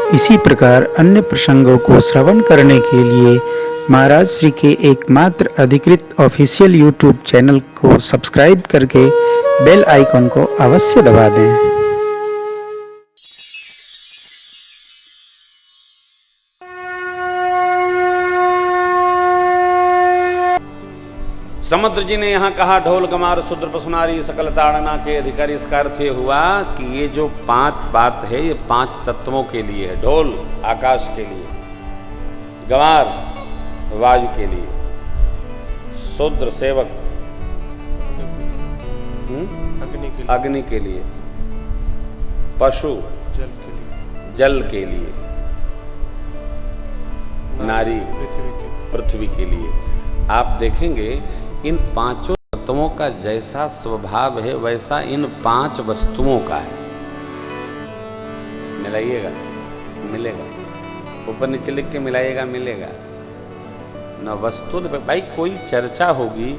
इसी प्रकार अन्य प्रसंगों को श्रवण करने के लिए महाराज श्री के एकमात्र अधिकृत ऑफिशियल यूट्यूब चैनल को सब्सक्राइब करके बेल आइकन को अवश्य दबा दें। समुद्र जी ने यहाँ कहा ढोल गमार शूद्र पशुनारी सकल ताड़ना के अधिकारी। इसका अर्थ ये हुआ कि ये जो 5 बात है ये 5 तत्वों के लिए है। ढोल आकाश के लिए, गमार वायु के लिए, शूद्र सेवक अग्नि के लिए, पशु जल के लिए, नारी पृथ्वी के लिए। आप देखेंगे इन 5 तत्वों का जैसा स्वभाव है वैसा इन 5 वस्तुओं का है। मिलाइएगा मिलेगा, ऊपर नीचे लिख के मिलाइएगा मिलेगा न। वस्तु भाई कोई चर्चा होगी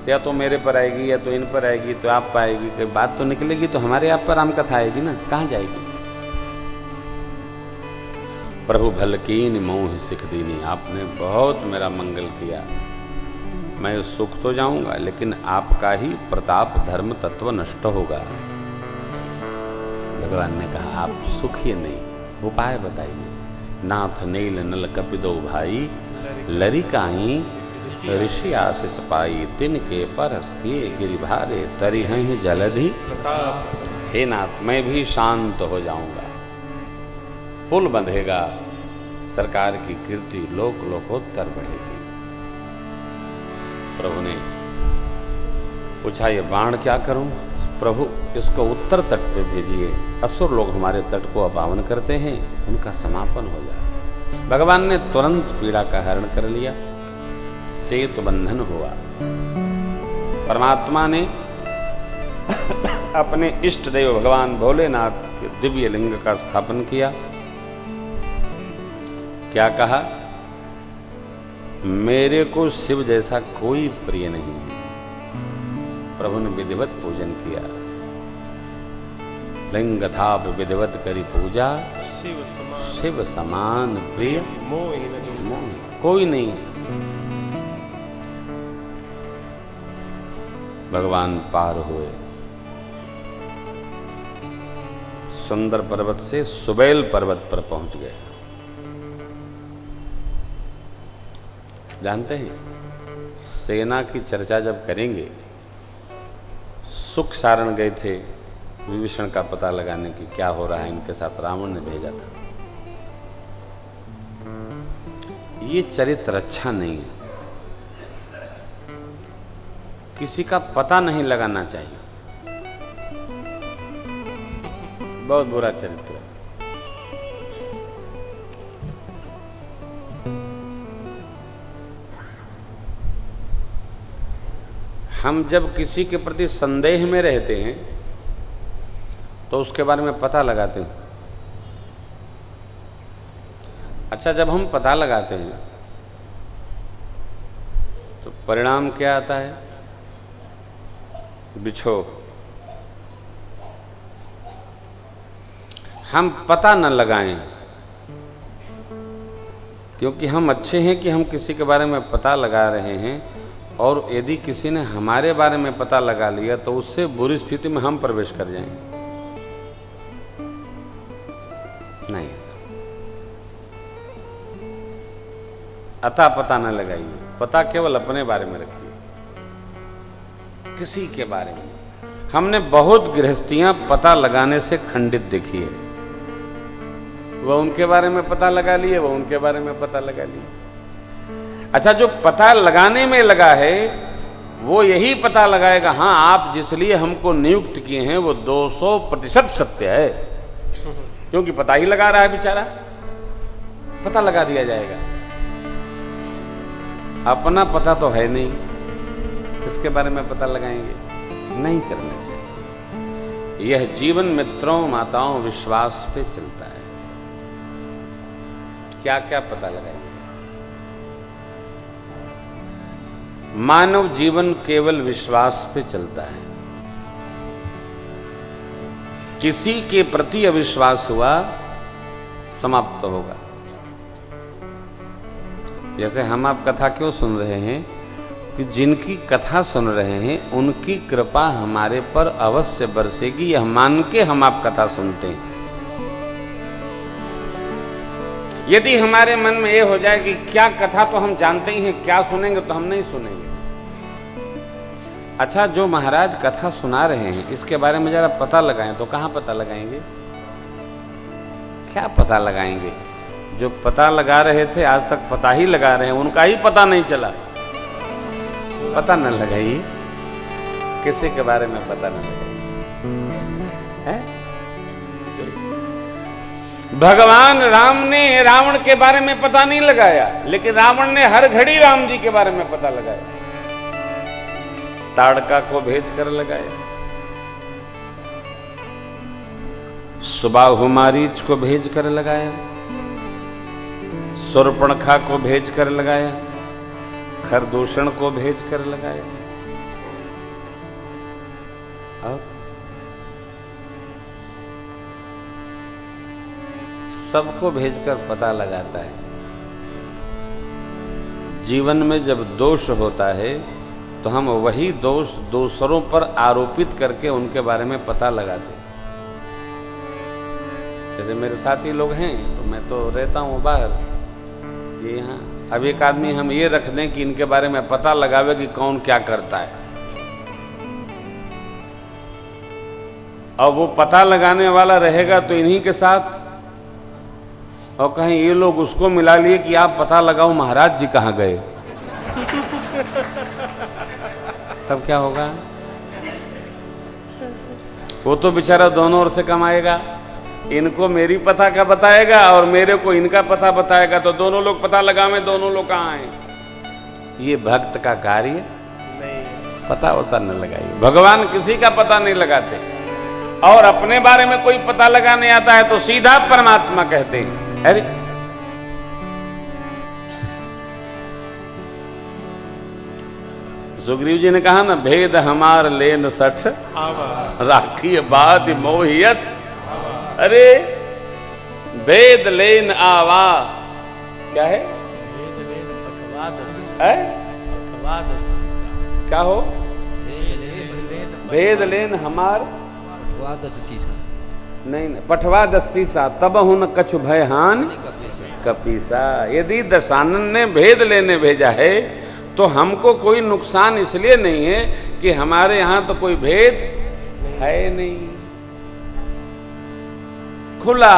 तो या तो मेरे पर आएगी या तो इन पर आएगी तो आप पर आएगी, कोई बात तो निकलेगी तो हमारे आप पर राम कथा आएगी ना, कहाँ जाएगी। प्रभु भलकीन मोह सिख दीनी, आपने बहुत मेरा मंगल किया, मैं सुख तो जाऊंगा लेकिन आपका ही प्रताप धर्म तत्व नष्ट होगा। भगवान ने कहा आप सुखिए नहीं, उपाय बताइए। नाथ नील नल कपिदो भाई लरिकाई ऋषि आशीष पाई, तिनके परस किए गिरिभारे तरी हैं जलधि। हे नाथ मैं भी शांत हो जाऊंगा, पुल बंधेगा, सरकार की कीर्ति लोक लोकोत्तर बढ़ेगी। प्रभु ने पूछा ये बाण क्या करूं? प्रभु इसको उत्तर तट पे भेजिए, असुर लोग हमारे तट को अपावन करते हैं, उनका समापन हो जाए। भगवान ने तुरंत पीड़ा का हरण कर लिया, सेतु बंधन हुआ। परमात्मा ने अपने इष्ट देव भगवान भोलेनाथ के दिव्य लिंग का स्थापन किया। क्या कहा? मेरे को शिव जैसा कोई प्रिय नहीं है। प्रभु ने विधिवत पूजन किया, लिंग था विधिवत करी पूजा, शिव समान प्रिय कोई नहीं। भगवान पार हुए, सुंदर पर्वत से सुबेल पर्वत पर पहुंच गए। जानते हैं सेना की चर्चा जब करेंगे, सुख सारण गए थे विभीषण का पता लगाने की क्या हो रहा है इनके साथ, रावण ने भेजा था। ये चरित्र अच्छा नहीं है, किसी का पता नहीं लगाना चाहिए, बहुत बुरा चरित्र है। हम जब किसी के प्रति संदेह में रहते हैं तो उसके बारे में पता लगाते हैं। अच्छा, जब हम पता लगाते हैं तो परिणाम क्या आता है? बिछोह। हम पता न लगाएं क्योंकि हम अच्छे हैं कि हम किसी के बारे में पता लगा रहे हैं, और यदि किसी ने हमारे बारे में पता लगा लिया तो उससे बुरी स्थिति में हम प्रवेश कर जाएंगे। नहीं सर, अता पता न लगाइए, पता केवल अपने बारे में रखिए, किसी के बारे में। हमने बहुत गृहस्थियां पता लगाने से खंडित देखी है। वह उनके बारे में पता लगा लिए, वह उनके बारे में पता लगा लिए। अच्छा, जो पता लगाने में लगा है वो यही पता लगाएगा हाँ आप जिस लिए हमको नियुक्त किए हैं वो 200% सत्य है, क्योंकि पता ही लगा रहा है बेचारा, पता लगा दिया जाएगा। अपना पता तो है नहीं, किसके बारे में पता लगाएंगे? नहीं करना चाहिए। यह जीवन मित्रों माताओं विश्वास पे चलता है। क्या क्या पता लगाएंगे? मानव जीवन केवल विश्वास पे चलता है। किसी के प्रति अविश्वास हुआ समाप्त होगा। जैसे हम आप कथा क्यों सुन रहे हैं कि जिनकी कथा सुन रहे हैं उनकी कृपा हमारे पर अवश्य बरसेगी, यह मान के हम आप कथा सुनते हैं। यदि हमारे मन में यह हो जाए कि क्या कथा तो हम जानते ही हैं, क्या सुनेंगे, तो हम नहीं सुनेंगे। अच्छा, जो महाराज कथा सुना रहे हैं इसके बारे में जरा पता लगाएं, तो कहाँ पता लगाएंगे? क्या पता लगाएंगे? जो पता लगा रहे थे आज तक पता ही लगा रहे हैं, उनका ही पता नहीं चला। पता न लगाइए, किसी के बारे में पता न लगाइए। भगवान राम ने रावण के बारे में पता नहीं लगाया, लेकिन रावण ने हर घड़ी राम जी के बारे में पता लगाया। ताड़का को भेज कर लगाया, सुबाहु मारीच को भेज कर लगाया, शूर्पणखा को भेज कर लगाया, खरदूषण को भेज कर लगाया, और सबको भेजकर पता लगाता है। जीवन में जब दोष होता है तो हम वही दोष दूसरों पर आरोपित करके उनके बारे में पता लगाते हैं। जैसे मेरे साथी लोग हैं, तो मैं तो रहता हूँ बाहर, ये यहाँ, अब एक आदमी हम ये रख दें कि इनके बारे में पता लगावे कि कौन क्या करता है, और वो पता लगाने वाला रहेगा तो इन्हीं के साथ, और कहीं ये लोग उसको मिला लिए कि आप पता लगाओ महाराज जी कहाँ गए, तब क्या होगा? वो तो बेचारा दोनों ओर से कमाएगा, इनको मेरी पता का बताएगा और मेरे को इनका पता बताएगा, तो दोनों लोग पता लगावें दोनों लोग कहाँ हैं। ये भक्त का कार्य नहीं, पता होता न लगाइए। भगवान किसी का पता नहीं लगाते, और अपने बारे में कोई पता लगाने आता है तो सीधा परमात्मा कहते हैं। अरे सुग्रीव जी ने कहा ना, भेद हमार लेन सठ राखी बाद मोहियस। अरे भेद लेन आवा, क्या है? क्या हो? भेद लेन हमार नहीं, पठवा 10 सीसा, तब हुन कछु भयहान कपीसा। यदि दशानन ने भेद लेने भेजा है तो हमको कोई नुकसान इसलिए नहीं है कि हमारे यहां तो कोई भेद है नहीं, खुला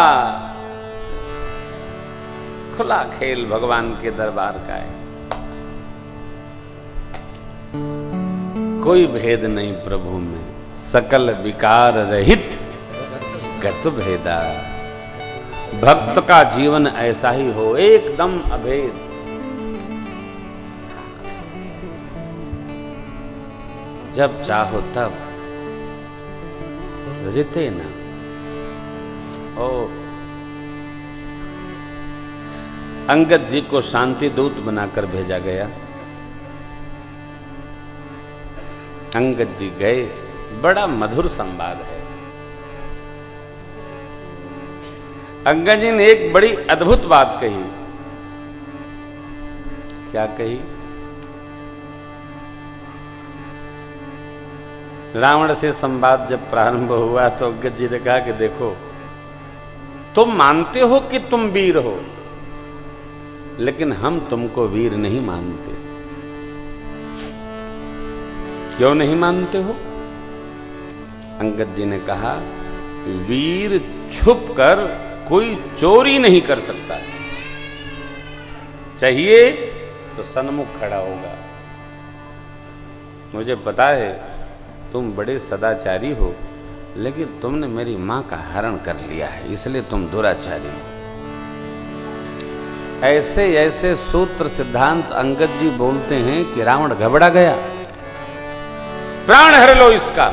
खुला खेल भगवान के दरबार का है, कोई भेद नहीं प्रभु में, सकल विकार रहित गत भेदा। भक्त का जीवन ऐसा ही हो, एकदम अभेद। जब चाहो तब रिते ना। ओ अंगद जी को शांति दूत बनाकर भेजा गया। अंगद जी गए, बड़ा मधुर संवाद है। अंगद जी ने एक बड़ी अद्भुत बात कही। क्या कही? रावण से संवाद जब प्रारंभ हुआ तो अंगद जी ने कहा कि देखो, तुम मानते हो कि तुम वीर हो, लेकिन हम तुमको वीर नहीं मानते। क्यों नहीं मानते हो? अंगद जी ने कहा, वीर छुप कर कोई चोरी नहीं कर सकता, चाहिए तो सन्मुख खड़ा होगा। मुझे पता है तुम बड़े सदाचारी हो, लेकिन तुमने मेरी मां का हरण कर लिया है, इसलिए तुम दुराचारी हो। ऐसे ऐसे सूत्र सिद्धांत अंगद जी बोलते हैं कि रावण घबरा गया, प्राण हर लो इसका।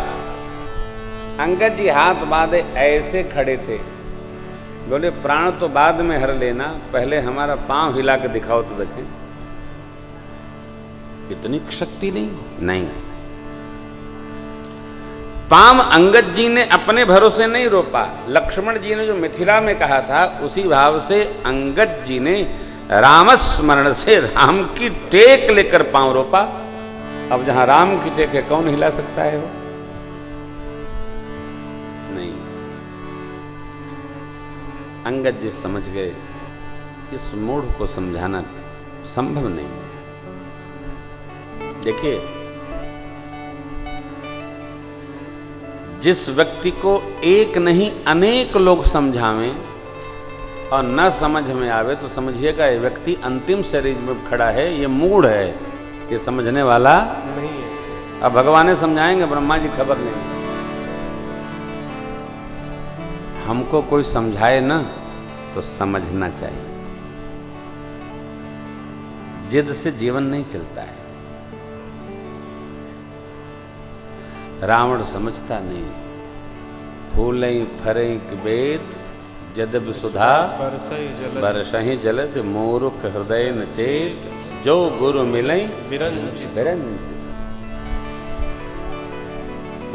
अंगद जी हाथ बांधे ऐसे खड़े थे, बोले प्राण तो बाद में हर लेना, पहले हमारा पांव हिला के दिखाओ तो देखें। इतनी शक्ति नहीं? नहीं। पाम अंगद जी ने अपने भरोसे नहीं रोपा, लक्ष्मण जी ने जो मिथिला में कहा था उसी भाव से अंगद जी ने रामस्मरण से राम की टेक लेकर पांव रोपा। अब जहां राम की टेक है कौन हिला सकता है वो? नहीं। अंगद जी समझ गए इस मूढ़ को समझाना संभव नहीं। देखिए, जिस व्यक्ति को एक नहीं अनेक लोग समझावें और न समझ में आवे तो समझिएगा ये व्यक्ति अंतिम शरीर में खड़ा है, ये मूढ़ है, ये समझने वाला नहीं है। अब भगवान समझाएंगे, ब्रह्मा जी खबर नहीं। हमको कोई समझाए ना तो समझना चाहिए। जिद से जीवन नहीं चलता है। रावण समझता नहीं। फूलें फरें वेद जदब सुधा बरसहि जलद मूर्ख हृदय न चेत जो गुरु मिलई बिरंच।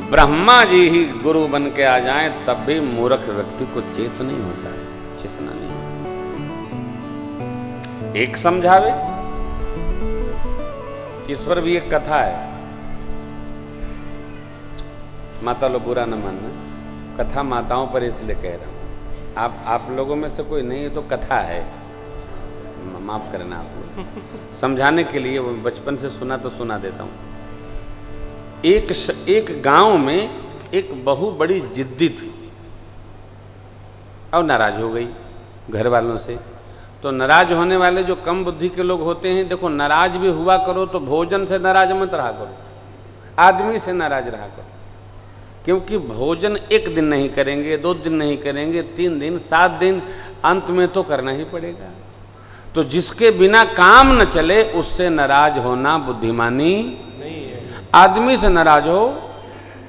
ब्रह्मा जी ही गुरु बन के आ जाएं तब भी मूर्ख व्यक्ति को चेत नहीं होता है, चेतना नहीं। एक समझावे। इस पर भी एक कथा है, माता लोग बुरा न मानना, कथा माताओं पर इसलिए कह रहा हूं। आप लोगों में से कोई नहीं है तो कथा है, माफ करना आप लोग। समझाने के लिए वो बचपन से सुना तो सुना देता हूं। एक गांव में एक बहू बड़ी जिद्दी थी और नाराज हो गई घर वालों से। तो नाराज होने वाले जो कम बुद्धि के लोग होते हैं, देखो नाराज भी हुआ करो तो भोजन से नाराज मत रहा करो, आदमी से नाराज रहा करो। क्योंकि भोजन एक दिन नहीं करेंगे, 2 दिन नहीं करेंगे, 3 दिन, 7 दिन, अंत में तो करना ही पड़ेगा। तो जिसके बिना काम न चले उससे नाराज होना बुद्धिमानी नहीं है। आदमी से नाराज हो,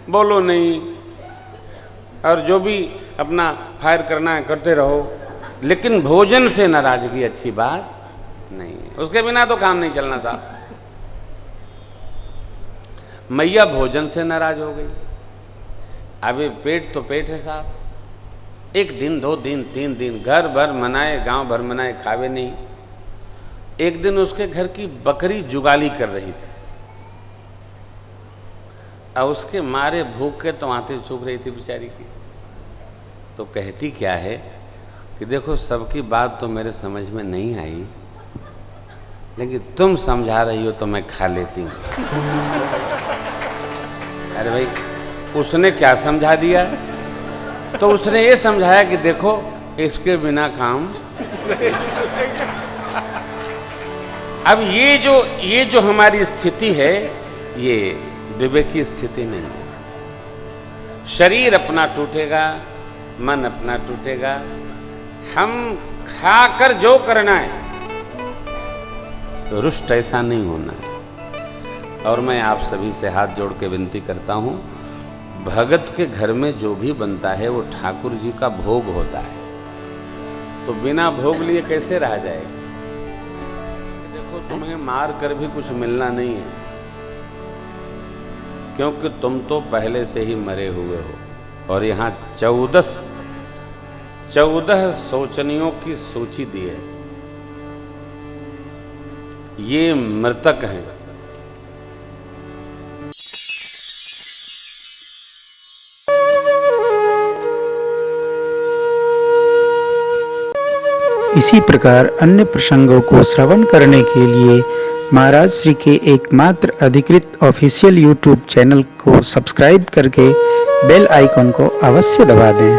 बोलो नहीं, और जो भी अपना फायर करना है करते रहो, लेकिन भोजन से नाराजगी अच्छी बात नहीं है। उसके बिना तो काम नहीं चलना साहब। मैया भोजन से नाराज हो गई। अभी पेट तो पेट है साहब। 1 दिन, 2 दिन, 3 दिन घर भर मनाए, गांव भर मनाए, खावे नहीं। एक दिन उसके घर की बकरी जुगाली कर रही थी और उसके मारे भूख के तो आंतें सूख रही थी बेचारी की। तो कहती क्या है कि देखो सबकी बात तो मेरे समझ में नहीं आई, लेकिन तुम समझा रही हो तो मैं खा लेती हूँ। अरे भाई, उसने क्या समझा दिया? तो उसने ये समझाया कि देखो इसके बिना काम। अब ये जो हमारी स्थिति है, ये विवेक की स्थिति नहीं है। शरीर अपना टूटेगा, मन अपना टूटेगा। हम खाकर जो करना है, रुष्ट ऐसा नहीं होना है। और मैं आप सभी से हाथ जोड़ के विनती करता हूं, भगत के घर में जो भी बनता है वो ठाकुर जी का भोग होता है। तो बिना भोग लिए कैसे रहा जाएगा? देखो, तुम्हें मार कर भी कुछ मिलना नहीं है, क्योंकि तुम तो पहले से ही मरे हुए हो। और यहाँ 14 शोचनियों की सूची दी है। ये मृतक हैं। इसी प्रकार अन्य प्रसंगों को श्रवण करने के लिए महाराज श्री के एकमात्र अधिकृत ऑफिशियल यूट्यूब चैनल को सब्सक्राइब करके बेल आइकन को अवश्य दबा दें।